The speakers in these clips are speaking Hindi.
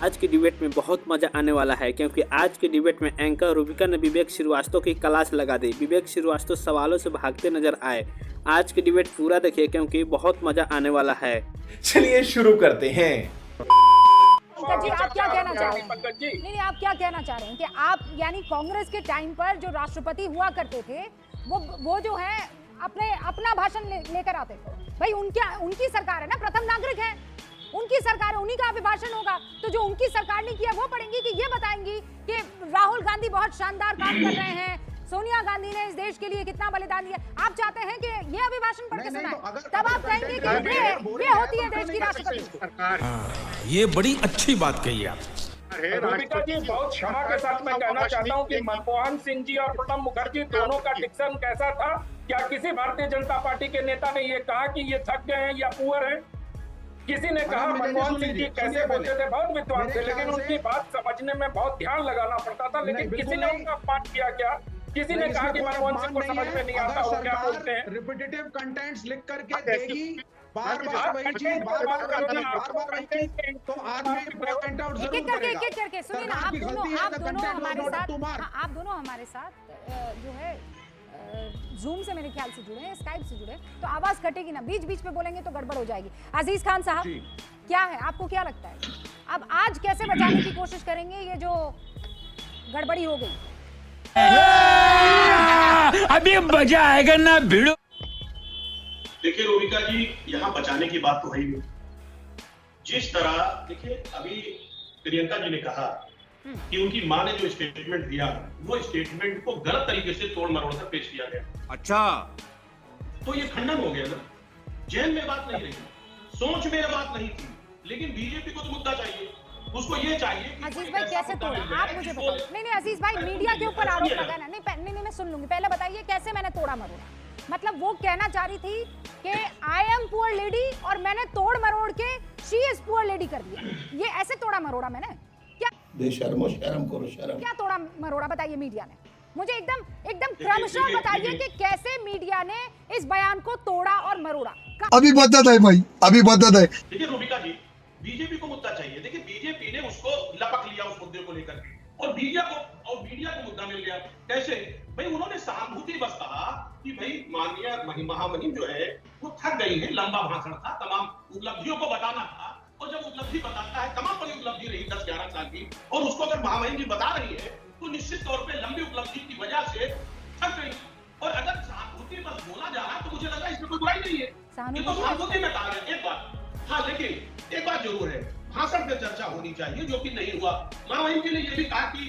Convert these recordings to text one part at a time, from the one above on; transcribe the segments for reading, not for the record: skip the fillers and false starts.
आज के डिबेट में बहुत मजा आने वाला है क्योंकि आज के डिबेट में एंकर रूबिका ने विवेक श्रीवास्तव की क्लास लगा दी। विवेक श्रीवास्तव सवालों से भागते नजर आए। आज के डिबेट पूरा देखिए क्योंकि बहुत मजा आने वाला है। चलिए शुरू करते हैं। पंकज जी, आप क्या कहना चाह रहे हैं? नहीं, आप क्या कहना चाह रहे हैं कि आप यानी कांग्रेस के टाइम पर जो राष्ट्रपति हुआ करते थे वो जो है अपना भाषण लेकर आते थे। भाई उनकी सरकार है ना, प्रथम नागरिक है, उनकी सरकार है, उन्हीं का अभिभाषण होगा। तो जो उनकी सरकार ने किया वो पढ़ेंगी कि ये बताएंगी कि राहुल गांधी बहुत शानदार काम कर रहे हैं, सोनिया गांधी ने इस देश के लिए कितना बलिदान दिया। आप चाहते हैं कि ये अभिभाषण पढ़ के सुनाएं, तब आप कहेंगे कि ये होती है देश की राष्ट्रपति। ये बड़ी अच्छी बात कही आप। रूबिका जी, बहुत क्षमा के साथ मैं कहना चाहता हूं कि मनमोहन सिंह जी और प्रणब मुखर्जी दोनों का डिक्शन कैसा था? क्या किसी भारतीय जनता पार्टी के नेता ने ये कहा कि ये थक गए हैं या पुअर हैं? किसी ने कहा मनमोहन सिंह जी कैसे बोलते थे, बहुत विद्वान थे, लेकिन उनकी बात समझने में बहुत ध्यान लगाना पड़ता था। लेकिन किसी ने उनका अपमान किया क्या? किसी ने कहा कि मनमोहन सिंह को समझ में नहीं आता वो क्या बोलते हैं? रिपीटेटिव कंटेंट्स लिख करके देगी, बार-बार वही चीज, बार-बार वही चीज, तो आदमी पॉइंट आउट जरूर करेगा। एक करके सुनिए ना, आप दोनों हमारे साथ जो है जूम से मेरे ख्याल से जुड़े हैं, स्काइप से जुड़े, तो आवाज कटेगी ना, बीच बीच में बोलेंगे तो गड़बड़ हो जाएगी। अजीज खान साहब, क्या है, आपको क्या लगता है अब आज कैसे बचाने की कोशिश करेंगे ये जो गड़बड़ी हो गई? अभी मजा आएगा ना भिड़ो। देखिए रूबिका जी, यहाँ बचाने की बात तो है ही नहीं। जिस तरह देखिए अभी प्रियंका जी ने कहा कि उनकी मां ने जो स्टेटमेंट दिया वो स्टेटमेंट को गलत तरीके से तोड़ मरोड़ कर पेश किया गया। अच्छा, तो ये खंडन हो गया ना। जेल में बात नहीं रही, सोच में बात नहीं थी, लेकिन बीजेपी को तो मुद्दा चाहिए। उसको ये चाहिए कि अजीज भाई कैसे तोड़ा, आप मुझे बताओ। नहीं अजीज भाई, मीडिया के ऊपर आरोप लगाना नहीं, मैं सुन लूंगी, पहले बताइए कैसे मैंने तोड़ा मरोड़ा। मतलब वो कहना चाह रही थी कि आई एम पुअर लेडी और मैंने तोड़ मरोड़ के शी इज पुअर लेडी कर दिया। ये ऐसे तोड़ा मरोड़ा मैंने क्या? बेशर्मो, शर्म करो, शर्म। क्या तोड़ा मरोड़ा बताइए मीडिया ने, मुझे एकदम क्रमशः बताइए कि कैसे मीडिया ने इस बयान को तोड़ा और मरोड़ा। अभी बता है भाई, अभी बता है। देखिए रूबिका जी, बीजेपी को मुद्दा चाहिए। देखिए बीजेपी ने उसको लपक लिया उस मुद्दे को लेकर के, और मीडिया को मुद्दा मिल गया। कैसे भाई? उन्होंने सहानुभूति बस कहा कि भाई माननीय महामहिम जो है वो थक गई है, लंबा भाषण था, तमाम उपलब्धियों को बताना था, और जब उपलब्धि बताता है, तमाम बड़ी उपलब्धि रही 10-11 साल की, और उसको अगर महामहिम जी बता रही है तो निश्चित तौर पे लंबी उपलब्धि की वजह से थक गई। और अगर सहानुभूति बस बोला जा रहा तो मुझे लगा इसमें कोई बुराई नहीं है, ये तो सहानुभूति में कहा गया। एक बात, हाँ लेकिन एक बात जरूर है, भाषण पे चर्चा होनी चाहिए, जो कि नहीं हुआ। महामहिम जी ने यह भी कहा कि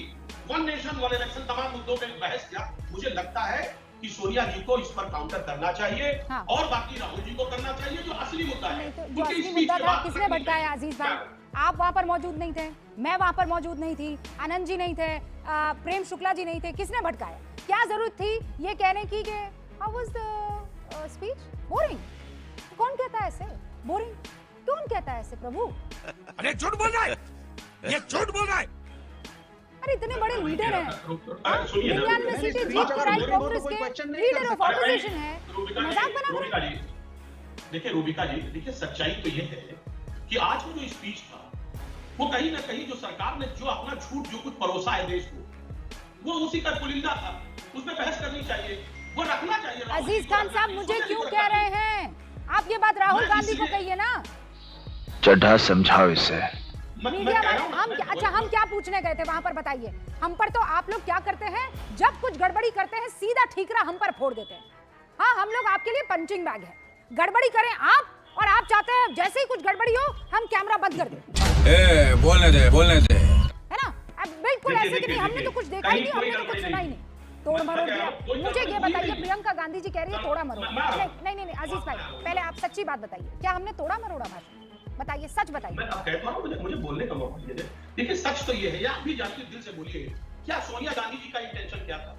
वन नेशन वन इलेक्शन, तमाम मुद्दों पे बहस किया। मुझे लगता है कि सोनिया जी को इस पर काउंटर करना चाहिए, हाँ। और बाकी राहुल जी को करना चाहिए, जो असली मुद्दा है। तो जो असली मुद्दा था किसने भटकाया? अजीज भाई, आप वहां पर मौजूद नहीं थे, मैं वहां पर मौजूद नहीं थी, आनंद जी नहीं थे, प्रेम शुक्ला जी नहीं थे, किसने भटकाया? क्या जरूरत थी ये कहने की कि how was the speech boring? कौन कहता है ऐसे बोरिंग? कौन कहता है ऐसे प्रभु? अरे झूठ बोल रहा है, ये झूठ बोल रहा है। अरे इतने बड़े लीडर हैं, 99 सीटें जीत कर आई कांग्रेस के, लीडर ऑफ ऑपोजिशन है, मजाक बना रहे हैं। देखिए रूबिका जी, देखिए सच्चाई तो ये है कि आज का जो स्पीच था वो कहीं ना कहीं जो सरकार ने जो अपना झूठ जो कुछ परोसा है देश को, वो उसी का पुलिंदा था। उसमें बहस करनी चाहिए, वो रखना चाहिए। अजीज खान साहब, मुझे क्यों कह रहे हैं आप ये बात? राहुल गांधी को कहिए ना। चढ़ा समझाओ इसे। मीडिया वाले हम क्या पूछने गए थे वहां पर बताइए? हम पर तो आप लोग क्या करते हैं, जब कुछ गड़बड़ी करते हैं सीधा ठीकरा हम पर फोड़ देते हैं। हाँ, हम लोग आपके लिए पंचिंग बैग है। गड़बड़ी करें आप, और आप चाहते हैं जैसे ही कुछ गड़बड़ी हो हम कैमरा बंद कर दें। बोलने दे, है ना? अब बिल्कुल ऐसे कि नहीं, हमने तो कुछ देखा ही नहीं, हमने तो कुछ सुना ही नहीं, तोड़ मरोड़ दिया। मुझे ये बताइए, प्रियंका गांधी जी कह रही है तोड़ा मरोड़ा। नहीं अजीज भाई, पहले आप सच्ची बात बताइए, क्या हमने तोड़ा मरोड़ा भाषण? बताइए, सच बताइए। मैं अब कहता हूं, मुझे बोलने का मौका दीजिए। देखिए सच तो ये है, या आप भी जानते दिल से बोलिए, क्या सोनिया गांधी जी का इंटेंशन क्या था?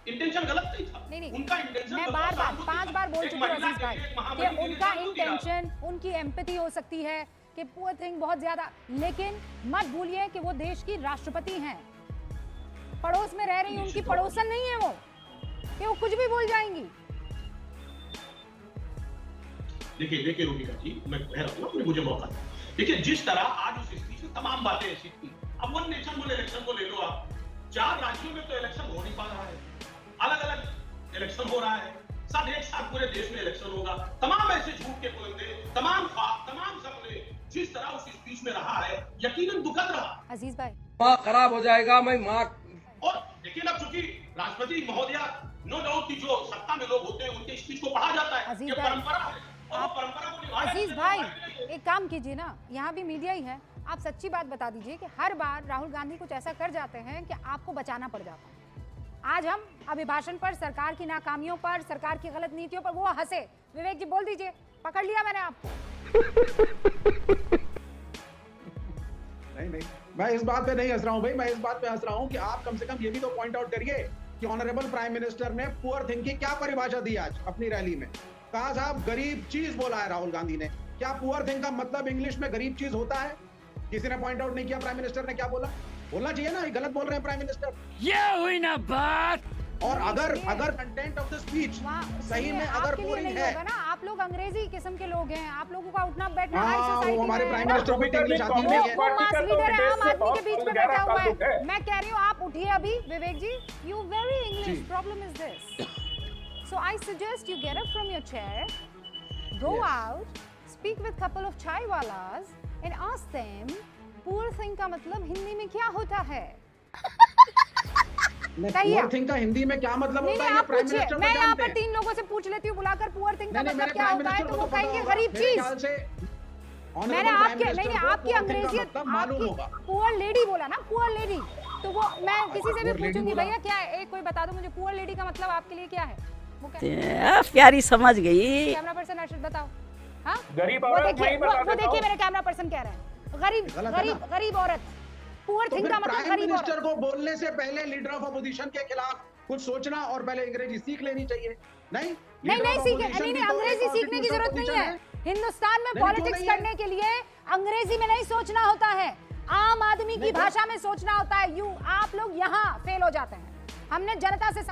इंटेंशन गलत नहीं था। नहीं उनका इंटेंशन, मैं बार 5 बार बोल चुकी हूं अजीज भाई कि उनका इंटेंशन, उनकी एम्पैथी हो सकती है कि पुअर थिंग बहुत ज्यादा, लेकिन मत भूलिए कि वो देश की राष्ट्रपति हैं, पड़ोस में रह रही, उनकी पड़ोसन नहीं है वो कि वो कुछ भी बोल जाएंगी। देखिए रूबिका जी, मैं कह रहा हूँ, मुझे मौका दे। देखिए जिस तरह आज उस स्पीच तमाम बातें ऐसी थी। अब वन नेशन वन इलेक्शन को ले लो आप, 4 राज्यों में तो इलेक्शन हो नहीं पा रहा है, अलग अलग इलेक्शन हो रहा है, सब एक साथ पूरे देश में इलेक्शन होगा। तमाम ऐसे झूठ के पुलंदे, तमाम ख्वाब, तमाम सपने जिस तरह उस स्पीच में रहा है, यकीनन दुखद रहा। अजीज भाई माँ खराब हो जाएगा, मैं माँ। और लेकिन अब चूंकि राष्ट्रपति महोदया, नो डाउट की जो सत्ता में लोग होते हैं उनके स्पीच को पढ़ा जाता है, अजीज ये भाई, परंपरा है और वो परंपरा को निभाया अजीज जाता भाई है। एक काम कीजिए ना, यहाँ भी मीडिया ही है, आप सच्ची बात बता दीजिए कि हर बार राहुल गांधी कुछ ऐसा कर जाते हैं कि आपको बचाना पड़ जाता है। आज हम अभिभाषण पर, सरकार की नाकामियों पर, सरकार की गलत नीतियों पर वो हंसे। विवेक जी बोल दीजिए, पकड़ लिया मैंने आपको। नहीं, मैं इस बात पे नहीं हंस रहा हूँ भाई, मैं इस बात पे हंस रहा हूँ कि आप कम से कम ये भी तो पॉइंट आउट करिए कि ऑनरेबल प्राइम मिनिस्टर ने पुअर थिंग की क्या परिभाषा दी आज अपनी रैली में। कहा साहब गरीब चीज बोला है राहुल गांधी ने। क्या पुअर थिंग का मतलब इंग्लिश में गरीब चीज होता है? किसी ने पॉइंट आउट नहीं किया प्राइम मिनिस्टर ने क्या बोला। बोलना चाहिए ना, गलत बोल रहे हैं प्राइम मिनिस्टर। ये हुई ना बात। और अगर कंटेंट ऑफ द स्पीच सही में अगर बोरिंग है ना, आप लोग अंग्रेजी किस्म के लोग हैं, आप लोगों का उठना बैठना हाँ, हाई सोसाइटी वो हमारे में प्राइम है ना। मिनिस्टर को इंग्लिश आती नहीं है। वो मास लीडर है, आम आदमी के बीच में बैठा हुआ है। है। मैं कह रही हूँ आप उठिए अभी Vivek ji, you very English, problem is this. So I suggest you get up from your chair, go out, speak with couple of chai walas and ask them poor thing का मतलब हिंदी में क्या होता है। पुअर थिंग का हिंदी में क्या मतलब नहीं होता नहीं है? आप प्राइम पूछिए, मिनिस्टर मैं यहाँ पर 3 लोगों से पूछ लेती हूँ बुलाकर पुअर थिंग का मतलब क्या होता है, तो वो कहेंगे गरीब चीज। मैंने आपके नहीं आपकी अंग्रेजियत, आपकी पुअर लेडी बोला ना, पुअर लेडी, तो वो मैं किसी से भी पूछूंगी भैया क्या है, एक कोई बता दो मुझे पुअर लेडी का मतलब आपके लिए क्या है। प्यारी समझ गई। कैमरा पर्सन अर्शद बताओ। हाँ गरीब वो औरत नहीं बता देखिए देता हूँ। मेरे कैमरा पर्सन कह रहे हैं गरीब औरत। पुअर थिंग का मतलब प्राइम गरीब मिनिस्टर औरत। को बोलने से पहले लीडर ऑफ अपोजिशन के खिलाफ कुछ सोचना और पहले अंग्रेजी सीख लेनी चाहिए। नहीं सीखे, नहीं अंग्रेजी सीखने की जरूरत नहीं है। हिंदुस्तान में पॉलिटिक्स करने के लिए अंग्रेजी में नहीं सोचना होता है, आम आदमी की भाषा में सोचना होता है। आप लोग यहाँ फेल हो जाते हैं। हमने जनता से